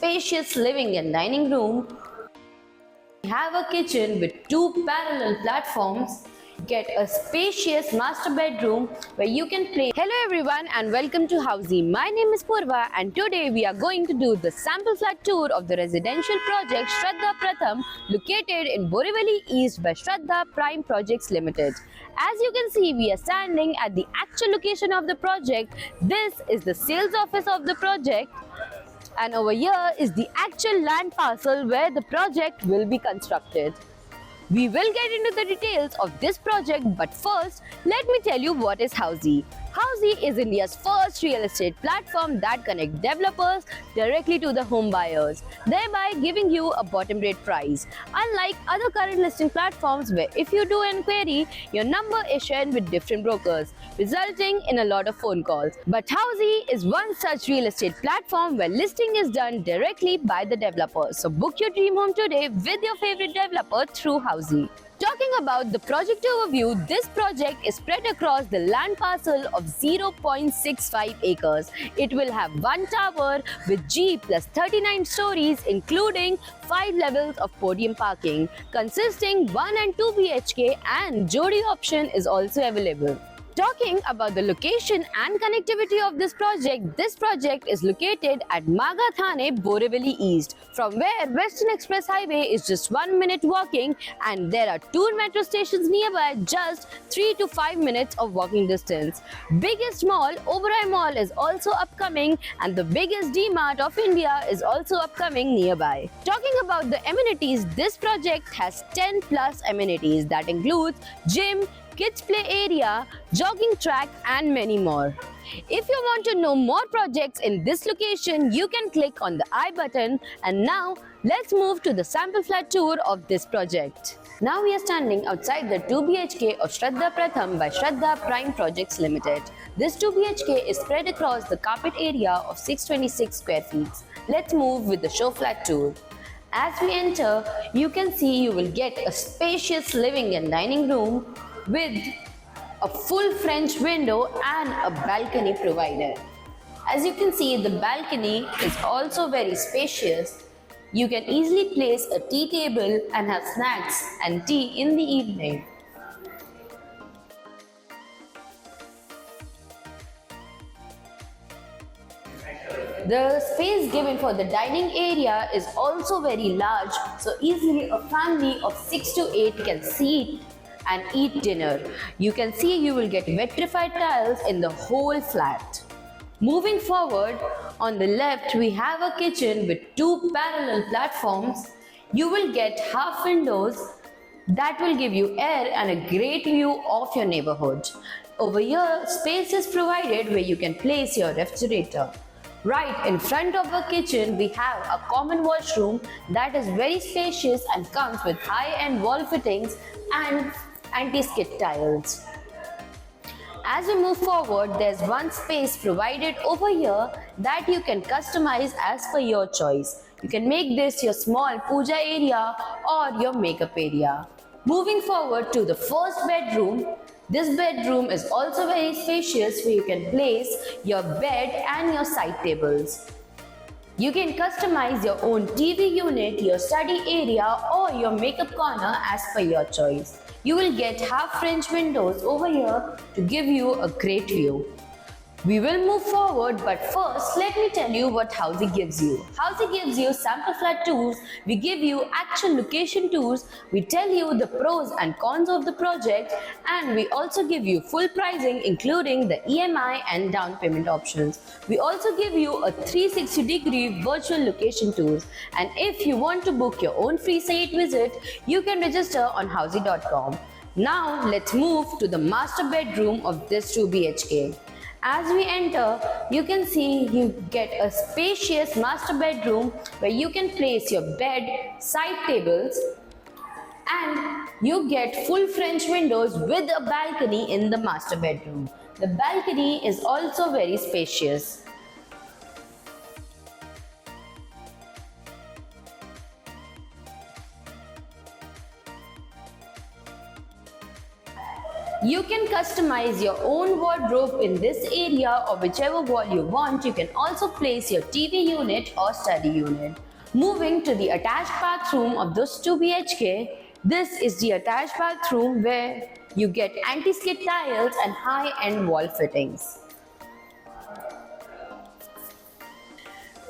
spacious living and dining room. We have a kitchen with two parallel platforms. Get a spacious master bedroom where you can play. Hello everyone and welcome to Housey. My name is Purva and today we are going to do the sample flat tour of the residential project Shraddha Pratham located in Borivali East by Shraddha Prime Projects Limited. As you can see, we are standing at the actual location of the project. This is the sales office of the project. And over here is the actual land parcel where the project will be constructed. We will get into the details of this project, but first, let me tell you what is Housey. Housey is India's first real estate platform that connects developers directly to the home buyers, thereby giving you a bottom rate price. Unlike other current listing platforms where if you do an inquiry, your number is shared with different brokers, resulting in a lot of phone calls. But Housey is one such real estate platform where listing is done directly by the developer. So book your dream home today with your favorite developer through Housey. Talking about the project overview, this project is spread across the land parcel of 0.65 acres. It will have one tower with G plus 39 stories including 5 levels of podium parking, consisting 1 and 2 BHK and Jodi option is also available. Talking about the location and connectivity of this project is located at Magha Thane, Borivali East, from where Western Express Highway is just 1 minute walking and there are 2 metro stations nearby, just 3 to 5 minutes of walking distance. Biggest mall, Oberoi Mall, is also upcoming and the biggest D-Mart of India is also upcoming nearby. Talking about the amenities, this project has 10 plus amenities that includes gym, kids play area, jogging track and many more. If you want to know more projects in this location, you can click on the I button. And now let's move to the sample flat tour of this project. Now we are standing outside the 2 BHK of Shraddha Pratham by Shraddha Prime Projects Limited. This 2 BHK is spread across the carpet area of 626 square feet. Let's move with the show flat tour. As we enter, you can see you will get a spacious living and dining room with a full French window and a balcony provided. As you can see, the balcony is also very spacious. You can easily place a tea table and have snacks and tea in the evening. The space given for the dining area is also very large, so easily a family of 6 to 8 can sit and eat dinner. You can see you will get vitrified tiles in the whole flat. Moving forward, on the left we have a kitchen with 2 parallel platforms. You will get half windows that will give you air and a great view of your neighborhood. Over here, space is provided where you can place your refrigerator. Right in front of the kitchen, we have a common washroom that is very spacious and comes with high-end wall fittings and anti-skid tiles. As we move forward, there's one space provided over here that you can customize as per your choice. You can make this your small puja area or your makeup area. Moving forward to the first bedroom, this bedroom is also very spacious where you can place your bed and your side tables. You can customize your own TV unit, your study area or your makeup corner as per your choice. You will get half French windows over here to give you a great view. We will move forward, but first let me tell you what Housey gives you. Housey gives you sample flat tours, we give you actual location tours, we tell you the pros and cons of the project, and we also give you full pricing including the EMI and down payment options. We also give you a 360-degree virtual location tours, and if you want to book your own free site visit, you can register on housey.com. Now let's move to the master bedroom of this 2 BHK. As we enter, you can see you get a spacious master bedroom where you can place your bed, side tables, and you get full French windows with a balcony in the master bedroom. The balcony is also very spacious. You can customize your own wardrobe in this area or whichever wall you want. You can also place your TV unit or study unit. Moving to the attached bathroom of this 2 BHK, this is the attached bathroom where you get anti-skid tiles and high-end wall fittings.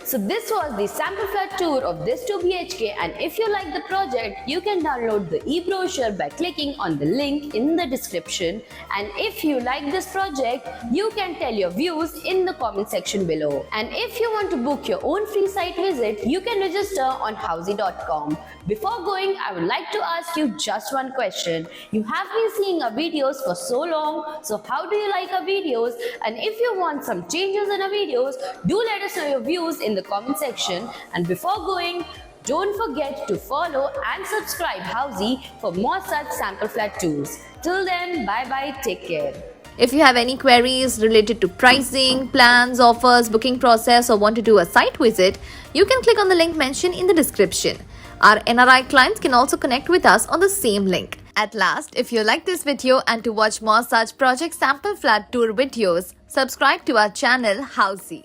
So this was the sample flat tour of this 2 BHK, and if you like the project, you can download the e-brochure by clicking on the link in the description. And if you like this project, you can tell your views in the comment section below. And if you want to book your own free site visit, you can register on Housey.com. Before going, I would like to ask you just one question. You have been seeing our videos for so long, so how do you like our videos? And if you want some changes in our videos, do let us know your views in the comment section. And before going, don't forget to follow and subscribe Housey for more such sample flat tours. Till then, bye bye, take care. If you have any queries related to pricing, plans, offers, booking process, or want to do a site visit, you can click on the link mentioned in the description. Our NRI clients can also connect with us on the same link. At last, if you like this video and to watch more such project sample flat tour videos, subscribe to our channel Housey.